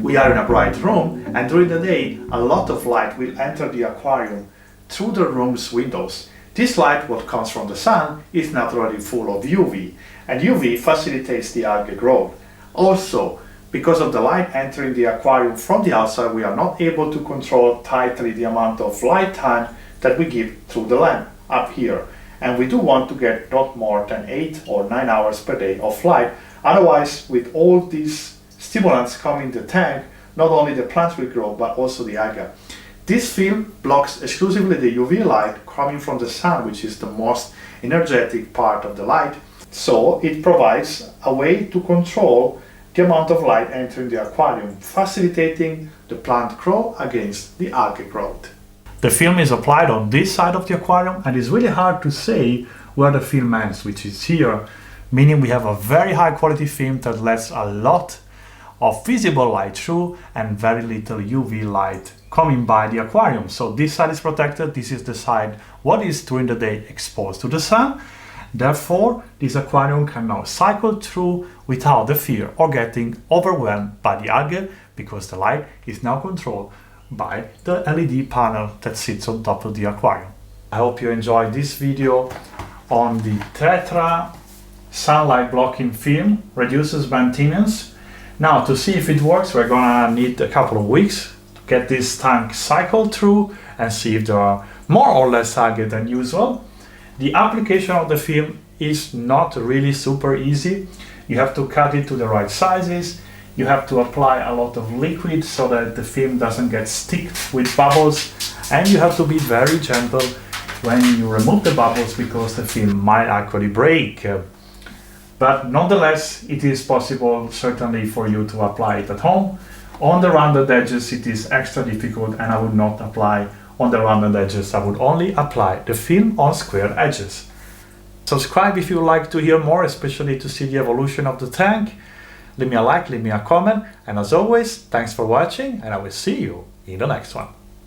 We are in a bright room, and during the day a lot of light will enter the aquarium through the room's windows. This light, what comes from the sun, is naturally full of UV, and UV facilitates the algae growth. Also, because of the light entering the aquarium from the outside, we are not able to control tightly the amount of light time that we give through the lamp up here. And we do want to get not more than 8 or 9 hours per day of light. Otherwise, with all these stimulants coming in the tank, not only the plants will grow, but also the algae. This film blocks exclusively the UV light coming from the sun, which is the most energetic part of the light. So it provides a way to control the amount of light entering the aquarium, facilitating the plant growth against the algae growth. The film is applied on this side of the aquarium, and it's really hard to say where the film ends, which is here, meaning we have a very high quality film that lets a lot of visible light through and very little UV light coming by the aquarium. So this side is protected. This is the side what is during the day exposed to the sun. Therefore, this aquarium can now cycle through without the fear or getting overwhelmed by the algae, because the light is now controlled by the LED panel that sits on top of the aquarium. I hope you enjoyed this video on the Tetra Sunlight-Blocking Film, reduces maintenance. Now, to see if it works, we're gonna need a couple of weeks to get this tank cycled through and see if there are more or less algae than usual. The application of the film is not really super easy. You have to cut it to the right sizes. You have to apply a lot of liquid so that the film doesn't get sticked with bubbles, and you have to be very gentle when you remove the bubbles, because the film might actually break. But nonetheless, it is possible certainly for you to apply it at home. On the rounded edges it is extra difficult, and I would not apply on the rounded edges. I would only apply the film on square edges. Subscribe if you like to hear more, especially to see the evolution of the tank. Leave me a like, leave me a comment, and as always, thanks for watching, and I will see you in the next one.